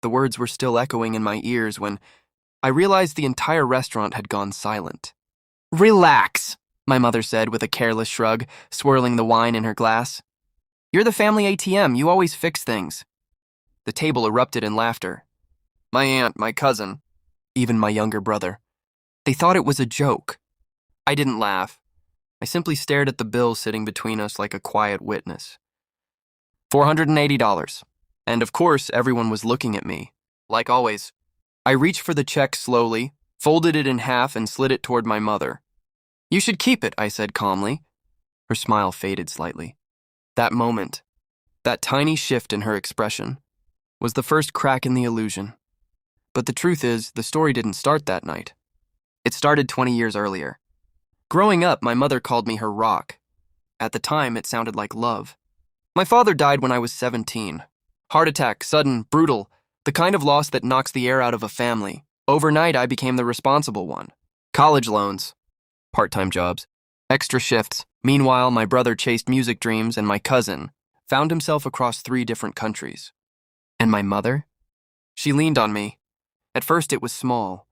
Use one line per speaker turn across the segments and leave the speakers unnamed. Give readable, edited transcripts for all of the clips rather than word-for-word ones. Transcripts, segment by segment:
The words were still echoing in my ears when I realized the entire restaurant had gone silent. "Relax," my mother said with a careless shrug, swirling the wine in her glass. "You're the family ATM, you always fix things." The table erupted in laughter. My aunt, my cousin, even my younger brother. They thought it was a joke. I didn't laugh. I simply stared at the bill sitting between us like a quiet witness. $480. And of course, everyone was looking at me. Like always. I reached for the check slowly, folded it in half, and slid it toward my mother. "You should keep it," I said calmly. Her smile faded slightly. That moment, that tiny shift in her expression, was the first crack in the illusion. But the truth is, the story didn't start that night. It started 20 years earlier. Growing up, my mother called me her rock. At the time, it sounded like love. My father died when I was 17. Heart attack, sudden, brutal, the kind of loss that knocks the air out of a family. Overnight, I became the responsible one. College loans, part-time jobs, extra shifts. Meanwhile, my brother chased music dreams, and my cousin found himself across 3 different countries. And my mother? She leaned on me. At first, it was small.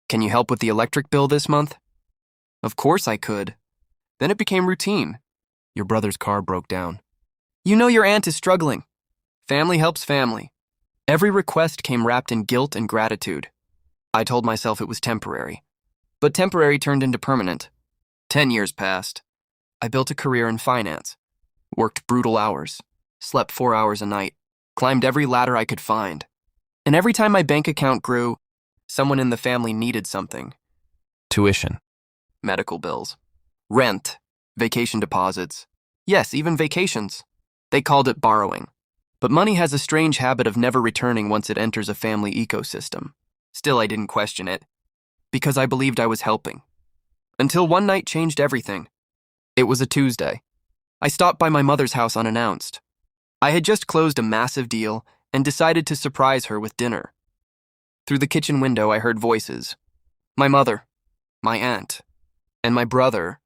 "Can you help with the electric bill this month?" Of course I could. Then it became routine. "Your brother's car broke down. You know your aunt is struggling." Family helps family. Every request came wrapped in guilt and gratitude. I told myself it was temporary. But temporary turned into permanent. 10 years passed. I built a career in finance, worked brutal hours, slept 4 hours a night, climbed every ladder I could find. And every time my bank account grew, someone in the family needed something. Tuition, medical bills, rent, vacation deposits. Yes, even vacations. They called it borrowing. But money has a strange habit of never returning once it enters a family ecosystem. Still, I didn't question it, because I believed I was helping. Until one night changed everything. It was a Tuesday. I stopped by my mother's house unannounced. I had just closed a massive deal and decided to surprise her with dinner. Through the kitchen window, I heard voices. My mother, my aunt, and my brother.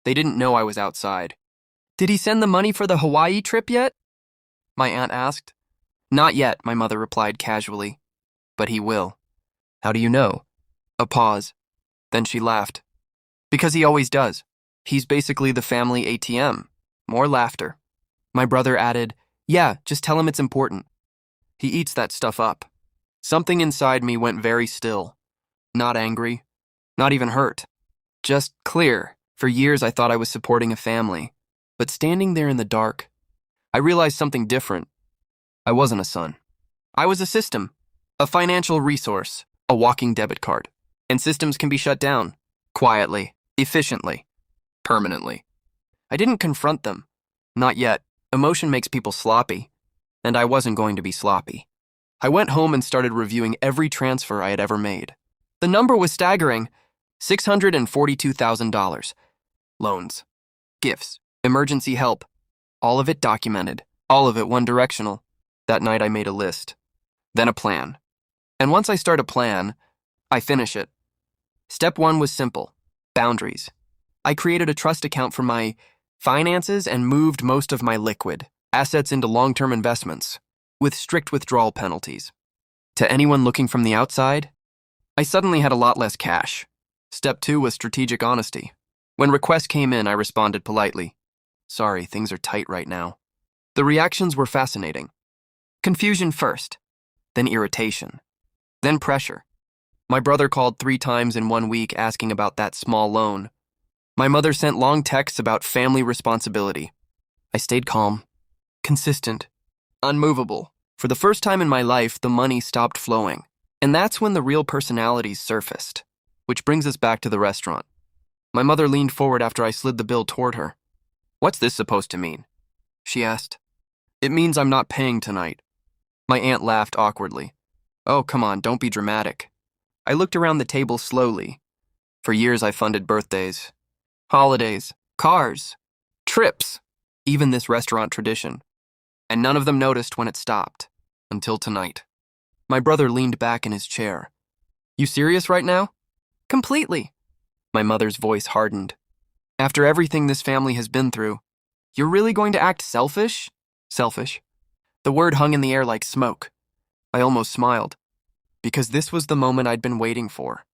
They didn't know I was outside. "Did he send the money for the Hawaii trip yet?" my aunt asked. "Not yet," my mother replied casually. "But he will." "How do you know?" A pause. Then she laughed. "Because he always does. He's basically the family ATM." More laughter. My brother added, "Yeah, just tell him it's important. He eats that stuff up." Something inside me went very still. Not angry, not even hurt. Just clear. For years I thought I was supporting a family. But standing there in the dark, I realized something different. I wasn't a son. I was a system, a financial resource, a walking debit card. And systems can be shut down, quietly, efficiently, permanently. I didn't confront them. Not yet. Emotion makes people sloppy. And I wasn't going to be sloppy. I went home and started reviewing every transfer I had ever made. The number was staggering. $642,000. Loans, gifts, emergency help. All of it documented. All of it one-directional. That night I made a list. Then a plan. And once I start a plan, I finish it. Step 1 was simple. Boundaries. I created a trust account for my finances and moved most of my liquid assets into long-term investments, with strict withdrawal penalties. To anyone looking from the outside, I suddenly had a lot less cash. Step 2 was strategic honesty. When requests came in, I responded politely. "Sorry, things are tight right now." The reactions were fascinating. Confusion first, then irritation, then pressure. My brother called 3 times in 1 week asking about that small loan. My mother sent long texts about family responsibility. I stayed calm, consistent, unmovable. For the first time in my life, the money stopped flowing. And that's when the real personalities surfaced. Which brings us back to the restaurant. My mother leaned forward after I slid the bill toward her. "What's this supposed to mean?" she asked. "It means I'm not paying tonight." My aunt laughed awkwardly. "Oh, come on, don't be dramatic." I looked around the table slowly. For years I funded birthdays, holidays, cars, trips, even this restaurant tradition. And none of them noticed when it stopped. Until tonight. My brother leaned back in his chair. "You serious right now?" "Completely." My mother's voice hardened. "After everything this family has been through, you're really going to act selfish?" Selfish. The word hung in the air like smoke. I almost smiled, because this was the moment I'd been waiting for.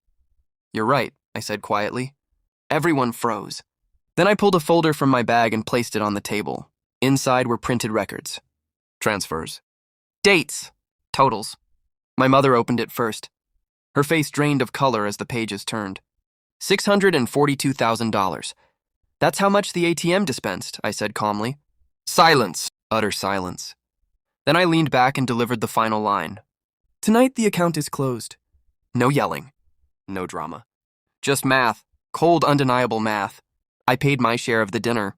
"You're right," I said quietly. Everyone froze. Then I pulled a folder from my bag and placed it on the table. Inside were printed records. Transfers. Dates. Totals. My mother opened it first. Her face drained of color as the pages turned. $642,000. That's how much the ATM dispensed, I said calmly. Silence. Utter silence. Then I leaned back and delivered the final line. Tonight the account is closed. No yelling. No drama. Just math. Cold, undeniable math. I paid my share of the dinner.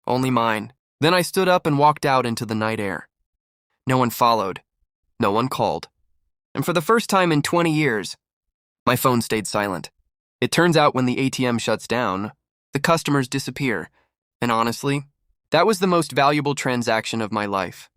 Only mine. Then I stood up and walked out into the night air. No one followed. No one called. And for the first time in 20 years, my phone stayed silent. It turns out when the ATM shuts down, the customers disappear. And honestly, that was the most valuable transaction of my life.